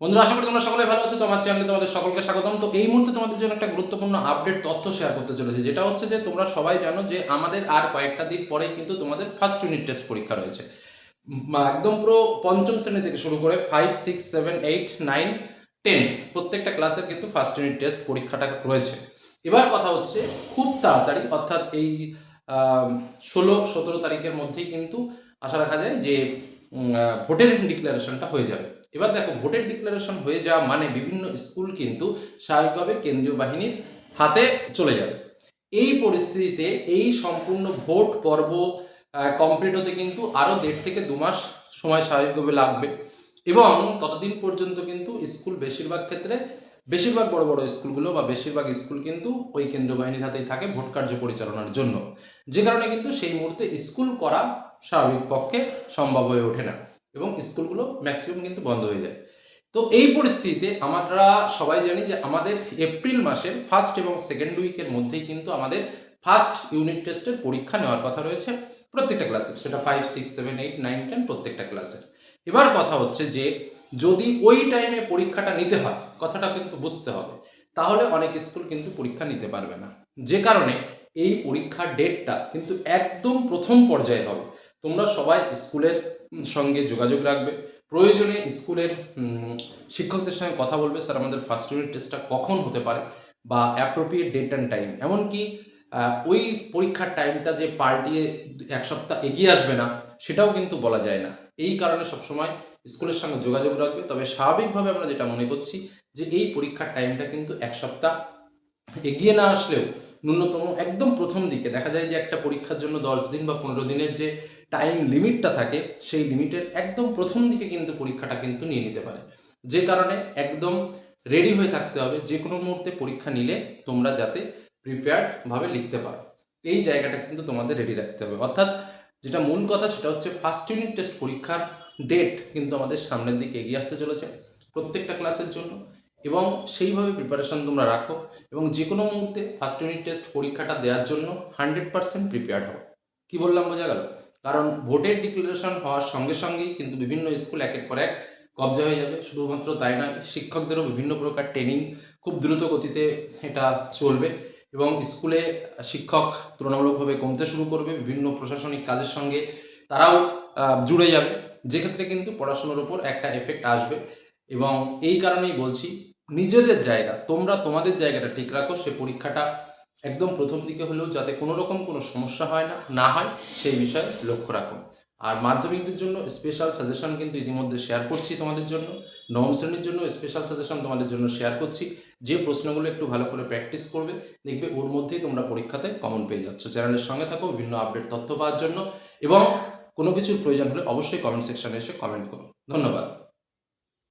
বন্ধুরা, আশা করি তোমরা সকলে ভালো আছো। তো আমার চ্যানেলে তোমাদের সকলকে স্বাগতম। তো এই মুহূর্তে তোমাদের জন্য একটা গুরুত্বপূর্ণ আপডেট তথ্য শেয়ার করতে চলেছি, যেটা হচ্ছে যে তোমরা সবাই জানো যে আমাদের আর কয়েকটা দিন পরেই কিন্তু তোমাদের ফার্স্ট ইউনিট টেস্ট পরীক্ষা রয়েছে। একদম পুরো পঞ্চম শ্রেণী থেকে শুরু করে 5, 6, 7, 8, 9, 10 প্রত্যেকটা ক্লাসের কিন্তু ফার্স্ট ইউনিট টেস্ট পরীক্ষাটা রয়েছে। এবার কথা হচ্ছে খুব তাড়াতাড়ি, অর্থাৎ এই 16-17 তারিখের মধ্যেই কিন্তু আশা রাখা যায় যে ভোটের ডিক্লারেশনটা হয়ে যাবে। এবার দেখো, ভোটের ডিক্লারেশন হয়ে যাওয়া মানে বিভিন্ন স্কুল কিন্তু স্বাভাবিকভাবে কেন্দ্রীয় বাহিনীর হাতে চলে যাবে। এই পরিস্থিতিতে এই সম্পূর্ণ ভোট পর্ব কমপ্লিট হতে কিন্তু আরও 1.5 থেকে 2 মাস সময় স্বাভাবিকভাবে লাগবে, এবং ততদিন পর্যন্ত কিন্তু স্কুল বেশিরভাগ বড় বড় স্কুলগুলো বা বেশিরভাগ স্কুল কিন্তু ওই কেন্দ্রীয় বাহিনীর হাতেই থাকে ভোট কার্য পরিচালনার জন্য, যে কারণে কিন্তু সেই মুহূর্তে স্কুল করা স্বাভাবিক পক্ষে সম্ভব হয়ে ওঠে না, এবং স্কুলগুলো ম্যাক্সিমাম কিন্তু বন্ধ হয়ে যায়। তো এই পরিস্থিতিতে আমরা সবাই জানি যে আমাদের এপ্রিল মাসের ফার্স্ট এবং সেকেন্ড উইকের মধ্যেই কিন্তু আমাদের ফার্স্ট ইউনিট টেস্টের পরীক্ষা নেওয়ার কথা রয়েছে প্রত্যেকটা ক্লাসের, সেটা 5, 6, 7, 8, 9, 10 প্রত্যেকটা ক্লাসের। এবার কথা হচ্ছে যে যদি ওই টাইমে পরীক্ষাটা নিতে হয়, কথাটা কিন্তু বুঝতে হবে, তাহলে অনেক স্কুল কিন্তু পরীক্ষা নিতে পারবে না, যে কারণে এই পরীক্ষার ডেটটা কিন্তু একদম প্রথম পর্যায়ে হবে। তোমরা সবাই স্কুলের সঙ্গে যোগাযোগ রাখবে, প্রয়োজনে স্কুলের শিক্ষকদের সঙ্গে কথা বলবে, স্যার আমাদের ফার্স্ট ইউনিট টেস্টটা কখন হতে পারে, বা অ্যাপ্রোপ্রিয়েট ডেট অ্যান্ড টাইম। এমনকি ওই পরীক্ষার টাইমটা যে পাল্টিয়ে 1 সপ্তাহ এগিয়ে আসবে না, সেটাও কিন্তু বলা যায় না। এই কারণে সবসময় স্কুলের সঙ্গে যোগাযোগ রাখবে। তবে স্বাভাবিকভাবে আমরা যেটা মনে করছি যে এই পরীক্ষার টাইমটা কিন্তু 1 সপ্তাহ এগিয়ে না আসলেও ন্যূনতম একদম প্রথম দিকে দেখা যায় যে একটা পরীক্ষার জন্য 10 দিন বা 15 দিনের যে টাইম লিমিটটা থাকে, সেই লিমিটের একদম প্রথম দিকে কিন্তু পরীক্ষাটা কিন্তু নিয়ে নিতে পারে, যে কারণে একদম রেডি হয়ে থাকতে হবে। যে কোনো মুহূর্তে পরীক্ষা নিলে তোমরা যাতে প্রিপেয়ার্ডভাবে লিখতে পারো, এই জায়গাটা কিন্তু তোমাদের রেডি রাখতে হবে। অর্থাৎ যেটা মূল কথা সেটা হচ্ছে ফার্স্ট ইউনিট টেস্ট পরীক্ষার ডেট কিন্তু আমাদের সামনের দিকে এগিয়ে আসতে চলেছে প্রত্যেকটা ক্লাসের জন্য, এবং সেইভাবে প্রিপারেশন তোমরা রাখো, এবং যে কোনো মুহূর্তে ফার্স্ট ইউনিট টেস্ট পরীক্ষাটা দেওয়ার জন্য 100% প্রিপেয়ার্ড হও। কি বললাম বোঝা গেল? কারণ ভোটের ডিক্লারেশন হওয়ার সঙ্গে সঙ্গেই কিন্তু বিভিন্ন স্কুল একের পর এক কবজা হয়ে যাবে। শুধুমাত্র তাই নয়, শিক্ষকদেরও বিভিন্ন প্রকার ট্রেনিং খুব দ্রুত গতিতে এটা চলবে, এবং স্কুলে শিক্ষক তুলনামূলকভাবে কমতে শুরু করবে, বিভিন্ন প্রশাসনিক কাজের সঙ্গে তারাও জুড়ে যাবে, যেক্ষেত্রে কিন্তু পড়াশোনার উপর একটা এফেক্ট আসবে। এবং এই কারণেই বলছি, নিজেদের জায়গা, তোমরা তোমাদের জায়গাটা ঠিক রাখো। সে পরীক্ষাটা একদম প্রথম দিকে হলেও যাতে কোনো রকম কোনো সমস্যা না হয় সেই বিষয়ে লক্ষ্য রাখো। আর মাধ্যমিকদের জন্য স্পেশাল সাজেশন কিন্তু ইতিমধ্যে শেয়ার করছি তোমাদের জন্য। নবম শ্রেণীর জন্য স্পেশাল সাজেশন তোমাদের জন্য শেয়ার করছি। যে প্রশ্নগুলো একটু ভালো করে প্র্যাকটিস করবে, দেখবে ওর মধ্যেই তোমরা পরীক্ষাতে কমন পেয়ে যাচ্ছ। চ্যানেলের সঙ্গে থাকো বিভিন্ন আপডেট তথ্য পাওয়ার জন্য, এবং কোনো কিছুর প্রয়োজন হলে অবশ্যই কমেন্ট সেকশনে এসে কমেন্ট করো। ধন্যবাদ।